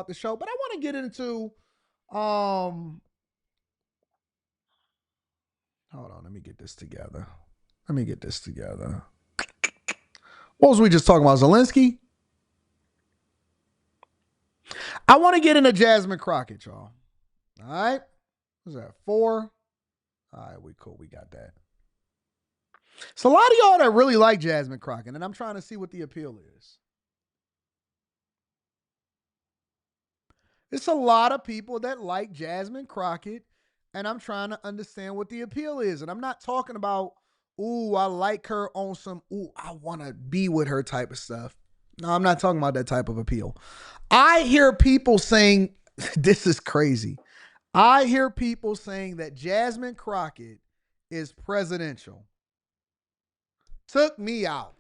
the show, but I want to get into hold on, let me get this together. What was we just talking about? Zelenskyy? I want to get into Jasmine Crockett, y'all. All right. What's that? 4? All right, we cool. We got that. So a lot of y'all that really like Jasmine Crockett, and I'm trying to see what the appeal is. It's a lot of people that like Jasmine Crockett, and I'm trying to understand what the appeal is. And I'm not talking about, ooh, I like her on some, ooh, I want to be with her type of stuff. No, I'm not talking about that type of appeal. I hear people saying, this is crazy. I hear people saying that Jasmine Crockett is presidential. Took me out.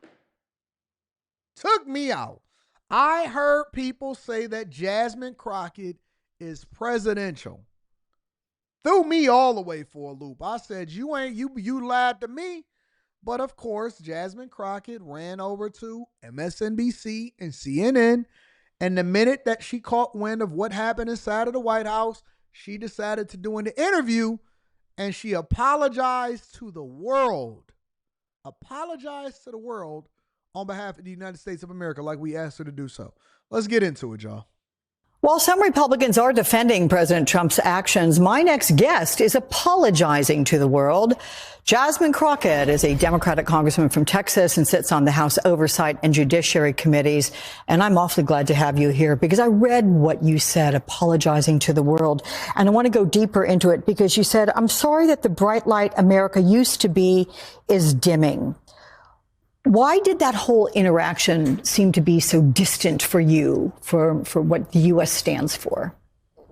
I heard people say that Jasmine Crockett is presidential. Threw me all the way for a loop. I said, you lied to me. But of course, Jasmine Crockett ran over to MSNBC and CNN. And the minute that she caught wind of what happened inside of the White House, she decided to do an interview and she apologized to the world. On behalf of the United States of America, like we asked her to do so. Let's get into it, y'all. While some Republicans are defending President Trump's actions, my next guest is apologizing to the world. Jasmine Crockett is a Democratic congressman from Texas and sits on the House Oversight and Judiciary Committees. And I'm awfully glad to have you here because I read what you said, apologizing to the world. And I want to go deeper into it because you said, I'm sorry that the bright light America used to be is dimming. Why did that whole interaction seem to be so distant for you, for what the U.S. stands for?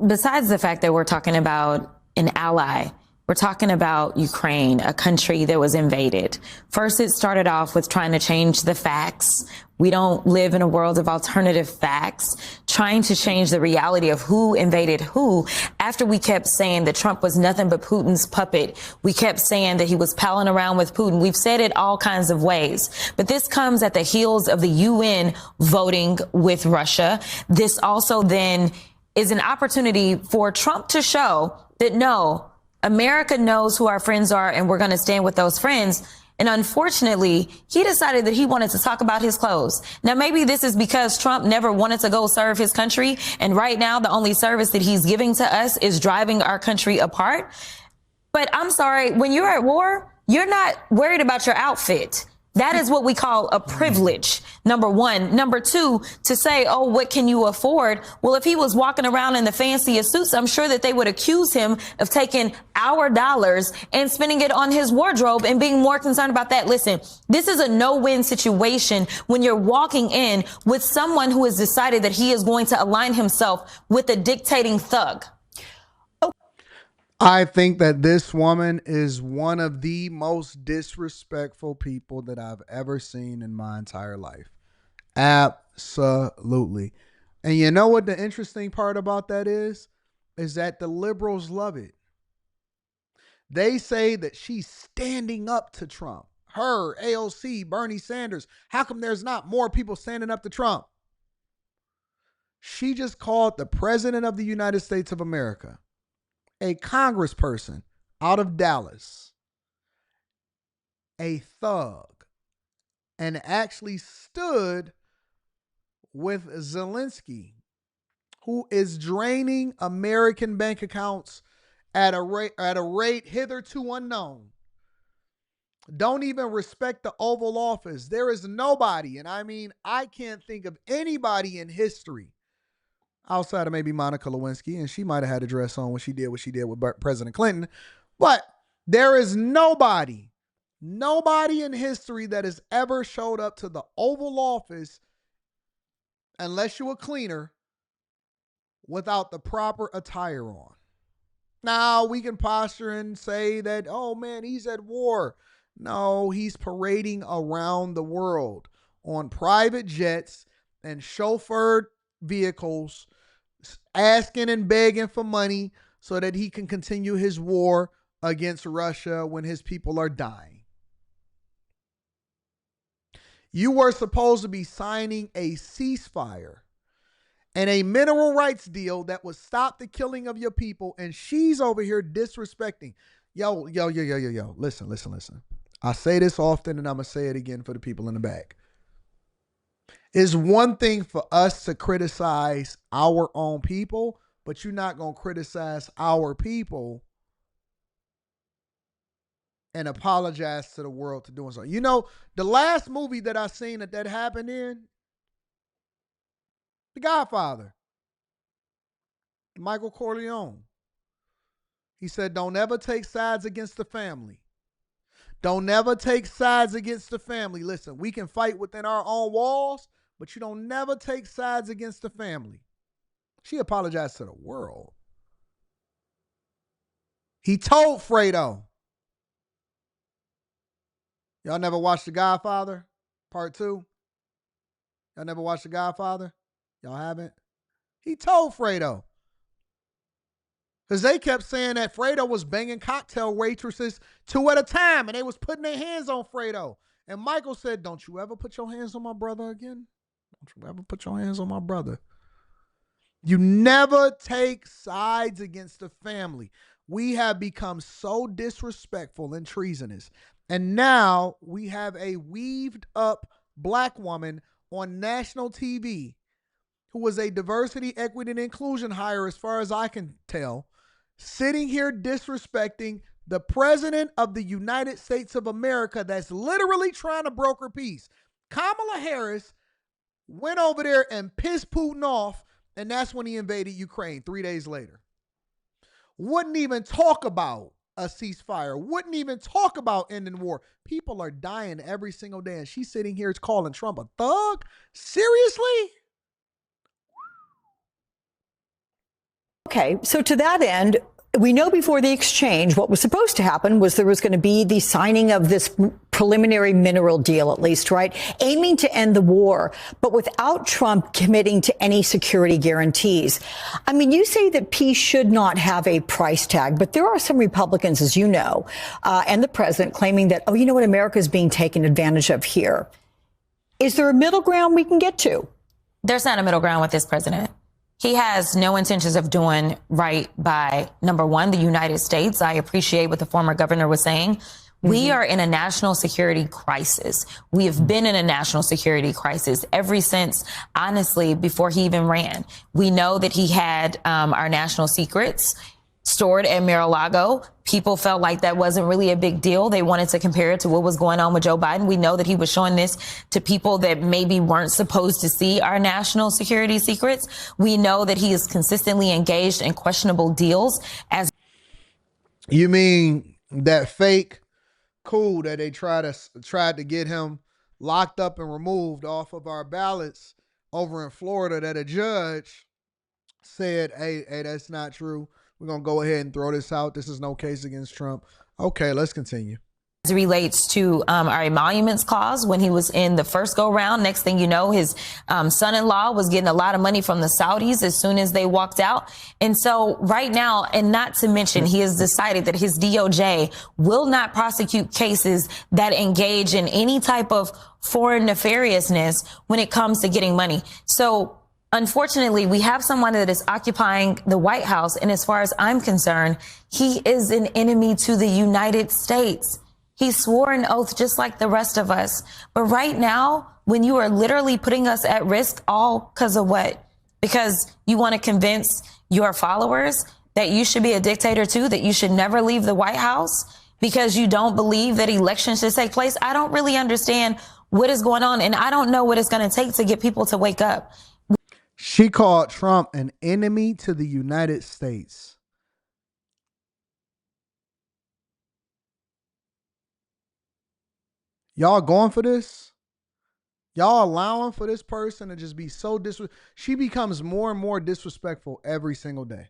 Besides the fact that we're talking about an ally, we're talking about Ukraine, a country that was invaded. First, it started off with trying to change the facts. We don't live in a world of alternative facts, trying to change the reality of who invaded who. After we kept saying that Trump was nothing but Putin's puppet, we kept saying that he was palling around with Putin. We've said it all kinds of ways. But this comes at the heels of the UN voting with Russia. This also then is an opportunity for Trump to show that, no, America knows who our friends are and we're going to stand with those friends. And unfortunately, he decided that he wanted to talk about his clothes. Now, maybe this is because Trump never wanted to go serve his country. And right now, the only service that he's giving to us is driving our country apart. But I'm sorry, when you're at war, you're not worried about your outfit. That is what we call a privilege, number one. Number two, to say, oh, what can you afford? Well, if he was walking around in the fanciest suits, I'm sure that they would accuse him of taking our dollars and spending it on his wardrobe and being more concerned about that. Listen, this is a no-win situation when you're walking in with someone who has decided that he is going to align himself with a dictating thug. I think that this woman is one of the most disrespectful people that I've ever seen in my entire life. Absolutely. And you know what the interesting part about that is that the liberals love it. They say that she's standing up to Trump. Her, AOC, Bernie Sanders. How come there's not more people standing up to Trump? She just called the president of the United States of America, a congressperson out of Dallas, a thug, and actually stood with Zelenskyy, who is draining American bank accounts at a rate hitherto unknown. Don't even respect the Oval Office. There is nobody, and I mean, I can't think of anybody in history outside of maybe Monica Lewinsky, and she might have had a dress on when she did what she did with President Clinton. But there is nobody in history that has ever showed up to the Oval Office, unless you're a cleaner, without the proper attire on. Now, we can posture and say that, oh man, he's at war. No, he's parading around the world on private jets and chauffeured vehicles, asking and begging for money so that he can continue his war against Russia when his people are dying. You were supposed to be signing a ceasefire, and a mineral rights deal that would stop the killing of your people, and she's over here disrespecting. Yo. Listen. I say this often, and I'm going to say it again for the people in the back. It's one thing for us to criticize our own people, but you're not going to criticize our people and apologize to the world to doing so. You know, the last movie that I seen that happened in, The Godfather, Michael Corleone. He said, don't ever take sides against the family. Don't never take sides against the family. Listen, we can fight within our own walls, but you don't never take sides against the family. She apologized to the world. He told Fredo. Y'all never watched The Godfather Part 2? Y'all never watched The Godfather? Y'all haven't? He told Fredo. Because they kept saying that Fredo was banging cocktail waitresses 2 at a time, and they was putting their hands on Fredo. And Michael said, don't you ever put your hands on my brother again? Don't you ever put your hands on my brother. You never take sides against the family. We have become so disrespectful and treasonous. And now we have a weaved up black woman on national TV who was a diversity, equity, and inclusion hire, as far as I can tell, sitting here disrespecting the president of the United States of America that's literally trying to broker peace. Kamala Harris went over there and pissed Putin off, and that's when he invaded Ukraine 3 days later. Wouldn't even talk about a ceasefire. Wouldn't even talk about ending war. People are dying every single day, and she's sitting here calling Trump a thug? Seriously? Okay, so to that end, we know before the exchange, what was supposed to happen was there was going to be the signing of this preliminary mineral deal, at least, right? Aiming to end the war, but without Trump committing to any security guarantees. I mean, you say that peace should not have a price tag, but there are some Republicans, as you know, and the president claiming that, oh, you know what, America is being taken advantage of here. Is there a middle ground we can get to? There's not a middle ground with this president. He has no intentions of doing right by, number one, the United States. I appreciate what the former governor was saying. We are in a national security crisis. We have been in a national security crisis ever since, honestly, before he even ran. We know that he had our national secrets stored at Mar-a-Lago. People felt like that wasn't really a big deal. They wanted to compare it to what was going on with Joe Biden. We know that he was showing this to people that maybe weren't supposed to see our national security secrets. We know that he is consistently engaged in questionable deals. As you mean that fake coup that they tried to get him locked up and removed off of our ballots over in Florida, that a judge said, hey, that's not true. We're going to go ahead and throw this out. This is no case against Trump. Okay, let's continue. As it relates to our emoluments clause, when he was in the first go round, next thing you know, his son-in-law was getting a lot of money from the Saudis as soon as they walked out. And so right now, and not to mention, he has decided that his DOJ will not prosecute cases that engage in any type of foreign nefariousness when it comes to getting money. So unfortunately, we have someone that is occupying the White House. And as far as I'm concerned, he is an enemy to the United States. He swore an oath just like the rest of us. But right now, when you are literally putting us at risk, all because of what? Because you want to convince your followers that you should be a dictator too, that you should never leave the White House because you don't believe that elections should take place. I don't really understand what is going on. And I don't know what it's going to take to get people to wake up. She called Trump an enemy to the United States. Y'all going for this? Y'all allowing for this person to just be so disrespectful? She becomes more and more disrespectful every single day.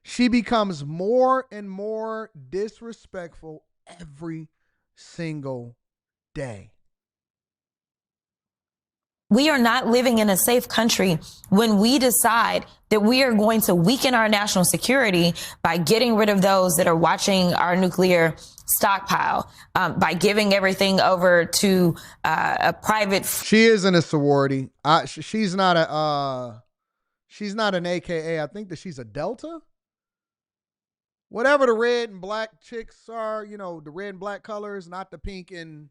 She becomes more and more disrespectful every single day. We are not living in a safe country when we decide that we are going to weaken our national security by getting rid of those that are watching our nuclear stockpile, by giving everything over to a private. She is in a sorority. She's not an AKA. I think that she's a Delta. Whatever the red and black chicks are, the red and black colors, not the pink and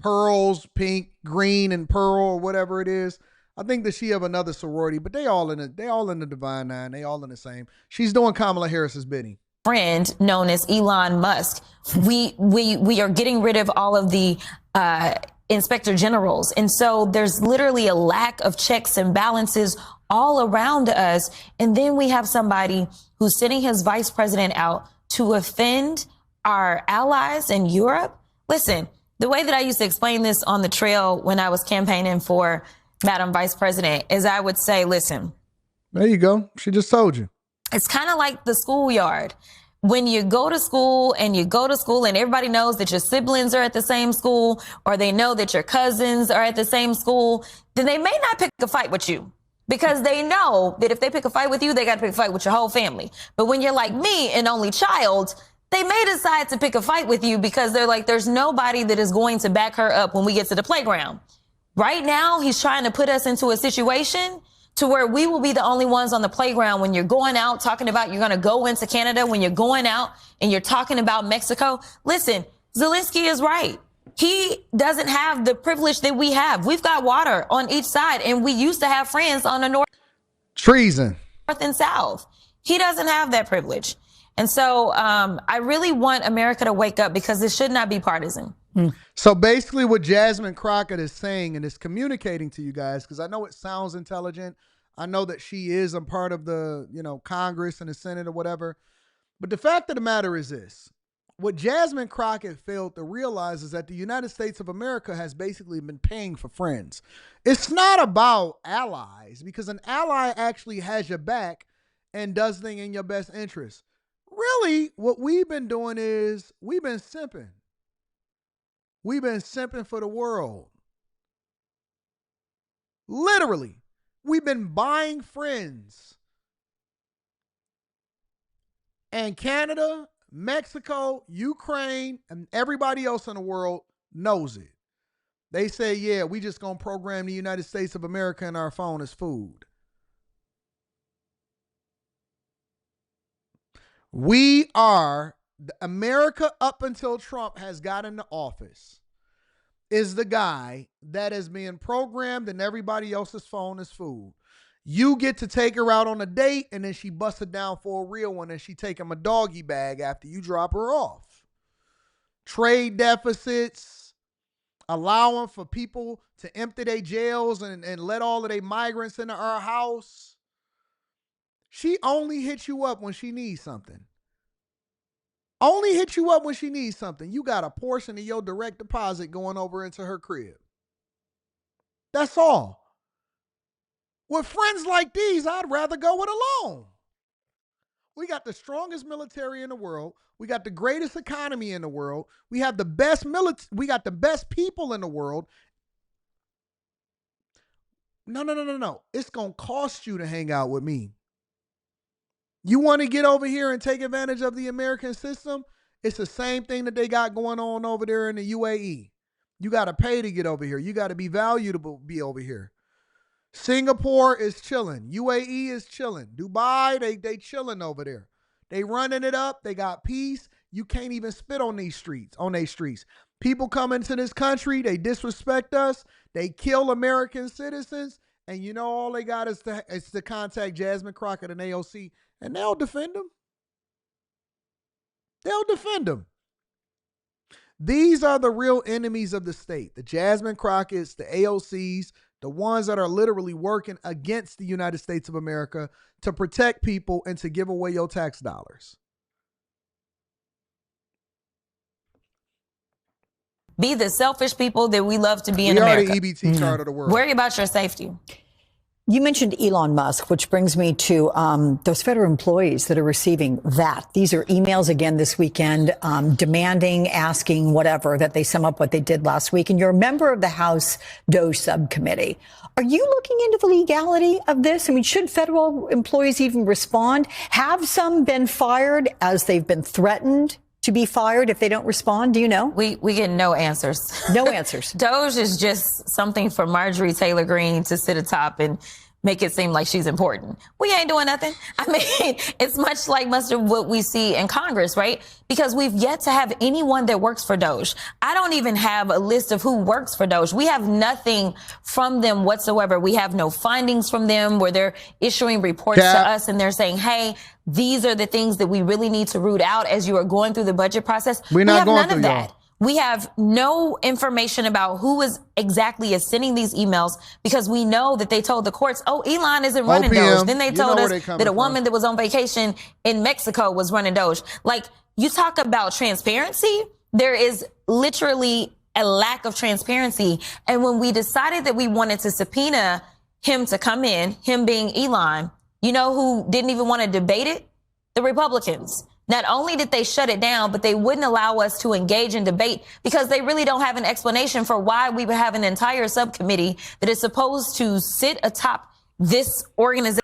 pearls, pink, green, and pearl, or whatever it is. I think that she of another sorority, but they all in the Divine Nine. They all in the same. She's doing Kamala Harris's bidding. Friend known as Elon Musk, we are getting rid of all of the inspector generals, and so there's literally a lack of checks and balances all around us. And then we have somebody who's sending his vice president out to offend our allies in Europe. Listen, the way that I used to explain this on the trail when I was campaigning for Madam Vice President is I would say, listen. There you go. She just told you. It's kind of like the schoolyard. When you go to school and everybody knows that your siblings are at the same school, or they know that your cousins are at the same school, then they may not pick a fight with you because they know that if they pick a fight with you, they got to pick a fight with your whole family. But when you're like me, an only child, they may decide to pick a fight with you because they're like, there's nobody that is going to back her up when we get to the playground. Right now, he's trying to put us into a situation to where we will be the only ones on the playground when you're going out talking about you're going to go into Canada, when you're going out and you're talking about Mexico. Listen, Zelenskyy is right. He doesn't have the privilege that we have. We've got water on each side, and we used to have friends on the north. Treason. North and south. He doesn't have that privilege. And so I really want America to wake up because this should not be partisan. So basically what Jasmine Crockett is saying and is communicating to you guys, because I know it sounds intelligent. I know that she is a part of the, Congress and the Senate or whatever. But the fact of the matter is this. What Jasmine Crockett failed to realize is that the United States of America has basically been paying for friends. It's not about allies, because an ally actually has your back and does things in your best interest. Really, what we've been doing is we've been simping. We've been simping for the world. Literally, we've been buying friends. And Canada, Mexico, Ukraine, and everybody else in the world knows it. They say, yeah, we just going to program the United States of America in our phone as food. We are, America up until Trump has got into office, is the guy that is being programmed and everybody else's phone is food. You get to take her out on a date and then she busted down for a real one and she take him a doggy bag after you drop her off. Trade deficits, allowing for people to empty their jails and let all of their migrants into our house. She only hits you up when she needs something. Only hit you up when she needs something. You got a portion of your direct deposit going over into her crib. That's all. With friends like these, I'd rather go it alone. We got the strongest military in the world. We got the greatest economy in the world. We have the best we got the best people in the world. No. It's going to cost you to hang out with me. You want to get over here and take advantage of the American system? It's the same thing that they got going on over there in the UAE. You got to pay to get over here. You got to be valuable to be over here. Singapore is chilling. UAE is chilling. Dubai, they chilling over there. They running it up. They got peace. You can't even spit on these streets, People come into this country, they disrespect us. They kill American citizens. And you know all they got is to contact Jasmine Crockett and AOC. And they'll defend them. They'll defend them. These are the real enemies of the state. The Jasmine Crockett's, the AOCs, the ones that are literally working against the United States of America to protect people and to give away your tax dollars. Be the selfish people that we love to be in We America. are the EBT card of the world. Worry about your safety. You mentioned Elon Musk, which brings me to those federal employees that are receiving that. These are emails again this weekend, demanding, asking, whatever, that they sum up what they did last week. And you're a member of the House DOJ subcommittee. Are you looking into the legality of this? I mean, should federal employees even respond? Have some been fired as they've been threatened to be fired if they don't respond? Do you know? We get no answers. No answers. Doge is just something for Marjorie Taylor Greene to sit atop and make it seem like she's important. We ain't doing nothing. I mean, it's much like most of what we see in Congress, right? Because we've yet to have anyone that works for Doge. I don't even have a list of who works for Doge. We have nothing from them whatsoever. We have no findings from them where they're issuing reports to us and they're saying, hey, these are the things that we really need to root out as you are going through the budget process. We have none of that. We have no information about who exactly is sending these emails because we know that they told the courts, oh, Elon isn't running Doge. Then they told us that a woman that was on vacation in Mexico was running Doge. Like, you talk about transparency, there is literally a lack of transparency. And when we decided that we wanted to subpoena him to come in, him being Elon, you know who didn't even want to debate it? The Republicans. Not only did they shut it down, but they wouldn't allow us to engage in debate because they really don't have an explanation for why we would have an entire subcommittee that is supposed to sit atop this organization.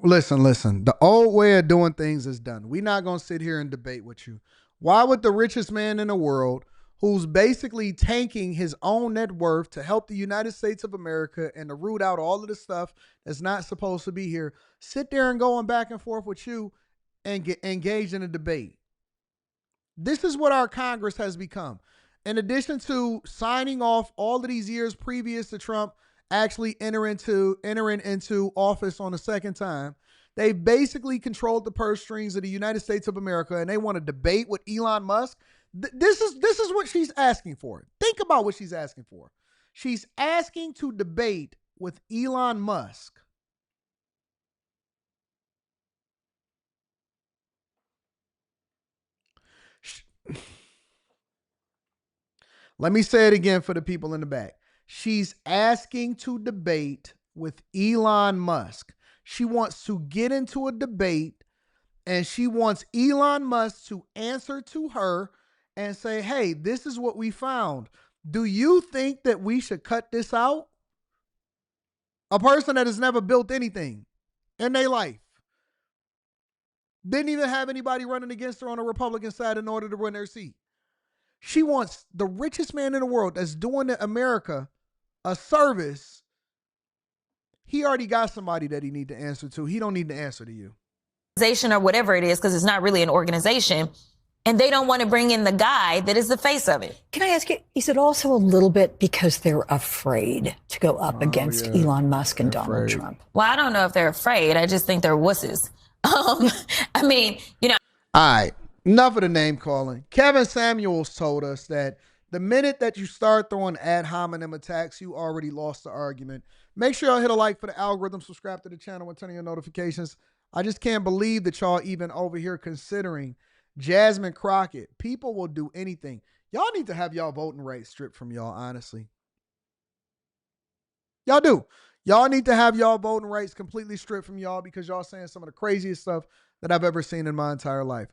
Listen. The old way of doing things is done. We're not going to sit here and debate with you. Why would the richest man in the world, who's basically tanking his own net worth to help the United States of America and to root out all of the stuff that's not supposed to be here, sit there and going back and forth with you and get engaged in a debate? This is what our Congress has become. In addition to signing off all of these years previous to Trump actually entering into office on the second time, they basically controlled the purse strings of the United States of America, and they want to debate with Elon Musk. This is what she's asking for. Think about what she's asking for. She's asking to debate with Elon Musk. Let me say it again for the people in the back. She's asking to debate with Elon Musk. She wants to get into a debate, and she wants Elon Musk to answer to her and say, hey, this is what we found. Do you think that we should cut this out? A person that has never built anything in their life. Didn't even have anybody running against her on the Republican side in order to win their seat. She wants the richest man in the world that's doing America a service. He already got somebody that he need to answer to. He don't need to answer to you. Or whatever it is, because it's not really an organization. And they don't want to bring in the guy that is the face of it. Can I ask you, is it also a little bit because they're afraid to go up against Elon Musk and Donald Trump? Well, I don't know if they're afraid. I just think they're wusses. I mean, you know. All right. Enough of the name calling. Kevin Samuels told us that the minute that you start throwing ad hominem attacks, you already lost the argument. Make sure y'all hit a like for the algorithm, subscribe to the channel, and turn on your notifications. I just can't believe that y'all even over here considering Jasmine Crockett. People will do anything. Y'all need to have y'all voting rights stripped from y'all, honestly. Y'all do. Y'all need to have y'all voting rights completely stripped from y'all because y'all saying some of the craziest stuff that I've ever seen in my entire life.